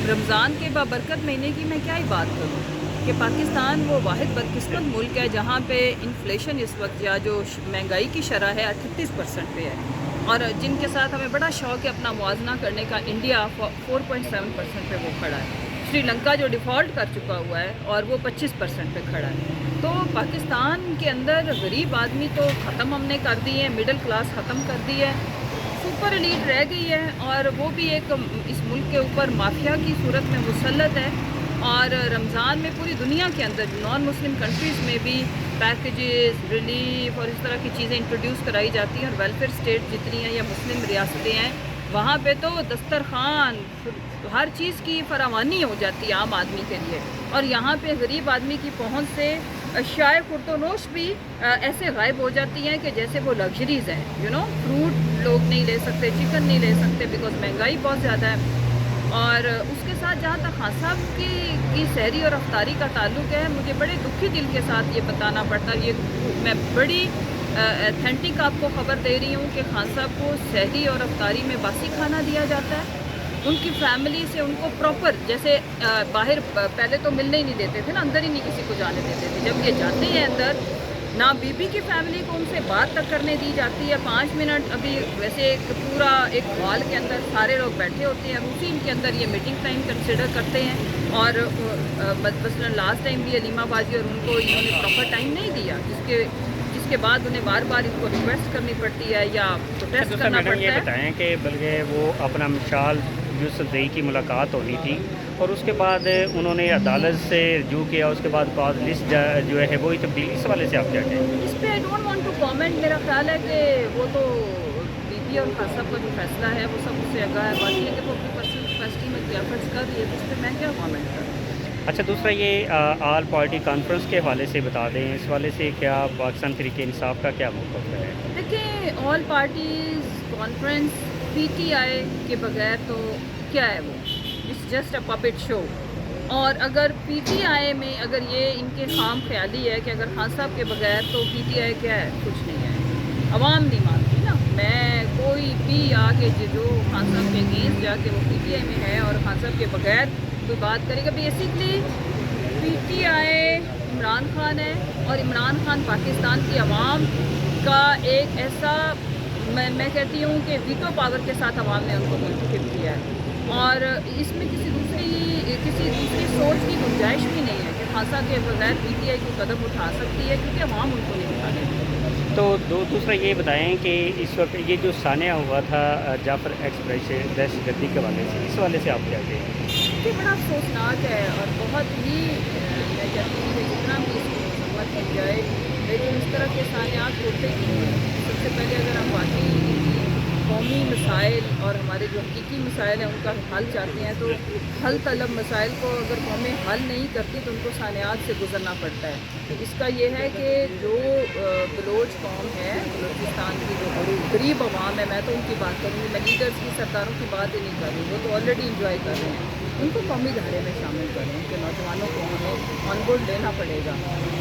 رمضان کے بابرکت مہینے کی میں کیا ہی بات کروں کہ پاکستان وہ واحد بدقسمت ملک ہے جہاں پہ انفلیشن اس وقت یا جو مہنگائی کی شرح ہے 38% پہ ہے، اور جن کے ساتھ ہمیں بڑا شوق ہے اپنا موازنہ کرنے کا، انڈیا 4.7% پہ وہ کھڑا ہے، سری لنکا جو ڈیفالٹ کر چکا ہوا ہے اور وہ 25% پہ کھڑا ہے۔ تو پاکستان کے اندر غریب آدمی تو ختم ہم نے کر دی ہے، مڈل کلاس ختم کر دی ہے، سپر ایلیٹ رہ گئی ہے، اور وہ بھی ایک اس ملک کے اوپر مافیا کی صورت میں مسلط ہے۔ اور رمضان میں پوری دنیا کے اندر نان مسلم کنٹریز میں بھی پیکیجز، ریلیف اور اس طرح کی چیزیں انٹروڈیوس کرائی جاتی ہیں، اور ویلفیئر اسٹیٹ جتنی ہیں یا مسلم ریاستیں ہیں وہاں پہ تو دسترخوان ہر چیز کی فراوانی ہو جاتی ہے عام آدمی کے لیے، اور یہاں پہ غریب آدمی کی پہنچ سے اشیاء خورد بھی ایسے غائب ہو جاتی ہیں کہ جیسے وہ لگژریز ہیں، فروٹ لوگ نہیں لے سکتے، چکن نہیں لے سکتے بیکاز مہنگائی بہت زیادہ ہے۔ اور اس کے ساتھ جہاں تک خان صاحب کی سحری اور افطاری کا تعلق ہے، مجھے بڑے دکھی دل کے ساتھ یہ بتانا پڑتا ہے، یہ میں بڑی اتھینٹک آپ کو خبر دے رہی ہوں کہ خان صاحب کو سحری اور افطاری میں باسی کھانا دیا جاتا ہے۔ ان کی فیملی سے ان کو پراپر جیسے باہر پہلے تو ملنے ہی نہیں دیتے تھے نا، اندر ہی نہیں کسی کو جانے دیتے تھے، جب یہ جاتے ہیں اندر نہ بی بی کی فیملی کو ان سے بات تک کرنے دی جاتی ہے 5 منٹ۔ ابھی ویسے ایک پورا ایک ہال کے اندر سارے لوگ بیٹھے ہوتے ہیں، روٹین کے اندر یہ میٹنگ ٹائم کنسیڈر کرتے ہیں، اور مثلا لاسٹ ٹائم بھی علیمہ باجی اور ان کو انہوں نے پراپر ٹائم نہیں دیا، جس کے بعد انہیں بار بار ان کو ریکویسٹ کرنی پڑتی ہے یا پروٹیسٹ کرنا پڑتا ہے۔ یہ بتائیں کہ بلکہ وہ اپنا مشال یوسف زئی کی ملاقات ہونی تھی، اور اس کے بعد انہوں نے عدالت سے رجوع کیا، اس کے بعد کاز لسٹ جو ہے وہی تبدیل، اس حوالے سے آپ کیا کہیں گے؟ اس پہ I don't want to comment. میرا خیال ہے کہ وہ تو بی بی اور خان صاحب کا جو فیصلہ ہے وہ سب اس سے آگاہ ہے، باقی ہے کہ وہ اپنی پرسنل کیپیسٹی میں کوئی ایفرٹس کر رہی ہے، تو اس پہ میں کیا کامنٹ کروں۔ اچھا، دوسرا یہ آل پارٹی کانفرنس کے حوالے سے بتا دیں، اس حوالے سے کیا پاکستان تحریک انصاف کا کیا موقف ہے؟ دیکھیں، آل پارٹیز کانفرنس پی ٹی آئی کے بغیر تو کیا ہے، وہ اٹس جسٹ اے پپٹ شو، اور اگر پی ٹی آئی میں اگر یہ ان کے خام خیالی ہے کہ اگر خان صاحب کے بغیر تو پی ٹی آئی کیا ہے، کچھ نہیں ہے، عوام نہیں مانتی نا۔ میں کوئی بھی آ کے جو خان صاحب کے اگینسٹ جا کے وہ پی ٹی آئی میں ہے اور خان صاحب کے بغیر کوئی بات کرے گا، basically P T I Imran Khan ہے، اور عمران خان پاکستان کی عوام کا ایک ایسا، میں کہتی ہوں کہ ویٹو پاور کے ساتھ عوام نے ان کو منتخب کیا ہے، اور اس میں کسی دوسری سوچ کی گنجائش بھی نہیں ہے کہ خان صاحب کے بغیر پی ٹی آئی کو قدم اٹھا سکتی ہے، کیونکہ عوام ان کو نہیں اٹھانے دیتی۔ تو دوسرا یہ بتائیں کہ اس وقت یہ جو سانحہ ہوا تھا جعفر ایکسپریس دہشت گردی کے حوالے سے، اس حوالے سے آپ کیا کہیں گے؟ یہ بڑا افسوسناک ہے، اور بہت ہی میں کہتی ہوں کہ جتنا بھی اس کو مذمت کی جائے، لیکن اس طرح کے سانحات ہوتے ہی ہیں۔ سب سے پہلے اگر ہم واقعی قومی مسائل اور ہمارے جو حقیقی مسائل ہیں ان کا حل چاہتے ہیں، تو حل طلب مسائل کو اگر قومیں حل نہیں کرتی تو ان کو سانحات سے گزرنا پڑتا ہے۔ اس کا یہ ہے کہ جو بلوچ قوم ہے، بلوچستان کی جو غریب عوام ہے، میں تو ان کی بات کروں گی، میں لیڈرز کی، سرداروں کی بات ہی نہیں کر رہی، وہ تو آلریڈی انجوائے کر رہے ہیں، ان کو قومی دھارے میں شامل کریں، ان کے نوجوانوں کو ہمیں آن بورڈ لینا پڑے گا،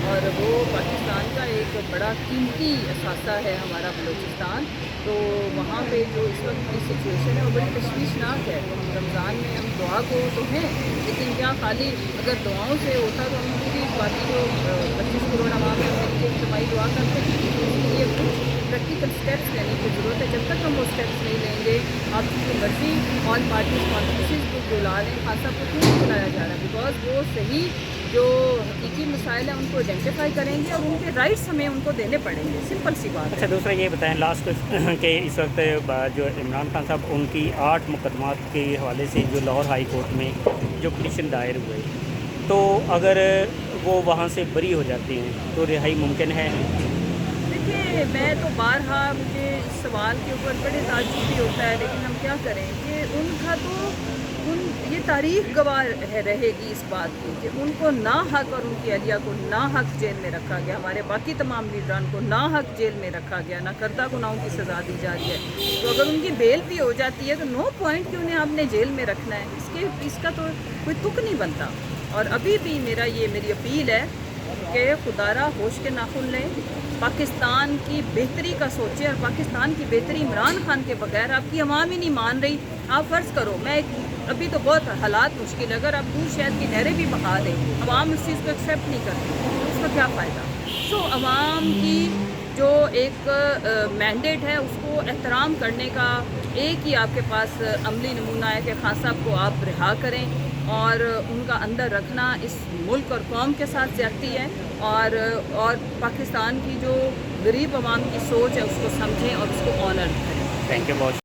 اور وہ پاکستان کا ایک بڑا قیمتی اثاثہ ہے ہمارا بلوچستان۔ تو وہاں پہ جو اس وقت کی سچویشن ہے وہ بڑی تشویشناک ہے۔ تو ہم رمضان میں ہم دعا کو تو ہیں، لیکن کیا خالی اگر دعاؤں سے ہوتا تو ہم پوری باقی جو 25 کروڑ عوام ہے ان کی اجتماعی دعا کرتے ہیں، اس کے لیے کچھ پریکٹیکل اسٹیپس لینے کی ضرورت ہے۔ جب تک ہم وہ اسٹیپس نہیں لیں گے، آپ کی مرضی آل پارٹیز کانفرنسز کو بلا لیں، خان صاحب کو کیوں نہیں بلایا جا رہا ہے؟ بیکاز وہ صحیح جو حقیقی مسائل ہیں ان کو آئیڈینٹیفائی کریں گے، اور ان کے رائٹس ہمیں ان کو دینے پڑیں گے، سمپل سی بات ہے۔ اچھا، دوسرا یہ بتائیں لاسٹ کہ اس وقت جو عمران خان صاحب ان کی 8 مقدمات کے حوالے سے جو لاہور ہائی کورٹ میں جو پٹیشن دائر ہوئے، تو اگر وہ وہاں سے بری ہو جاتے ہیں تو رہائی ممکن ہے؟ دیکھیے، میں تو بارہا مجھے اس سوال کے اوپر بڑے تعجب بھی ہوتا ہے، لیکن ہم کیا کریں کہ ان کا تو یہ تاریخ گواہ رہے گی اس بات کی کہ ان کو ناحق، اور ان کی اہلیہ کو ناحق جیل میں رکھا گیا، ہمارے باقی تمام لیڈران کو ناحق جیل میں رکھا گیا، نہ کردہ گناہوں کی سزا دی جا رہی ہے۔ تو اگر ان کی بیل بھی ہو جاتی ہے تو نو پوائنٹ کہ انہیں آپ نے جیل میں رکھنا ہے، اس کا تو کوئی تک نہیں بنتا۔ اور ابھی بھی میری اپیل ہے کہ خدا را ہوش کے ناخن لیں، پاکستان کی بہتری کا سوچیں، اور پاکستان کی بہتری عمران خان کے بغیر آپ کی عوام ہی نہیں مان رہی۔ آپ فرض کرو، میں ایک ابھی تو بہت حالات مشکل ہے. اگر آپ دور شہر کی نہریں بھی بہا دیں, عوام اس چیز کو ایکسیپٹ نہیں کرتی, اس کا کیا فائدہ؟ سو عوام کی جو ایک مینڈیٹ ہے اس کو احترام کرنے کا ایک ہی آپ کے پاس عملی نمونہ ہے کہ خان صاحب کو آپ رہا کریں, اور ان کا اندر رکھنا اس ملک اور قوم کے ساتھ زیادتی ہے, اور پاکستان کی جو غریب عوام کی سوچ ہے اس کو سمجھیں اور اس کو آنر کریں. تھینک یو بہت.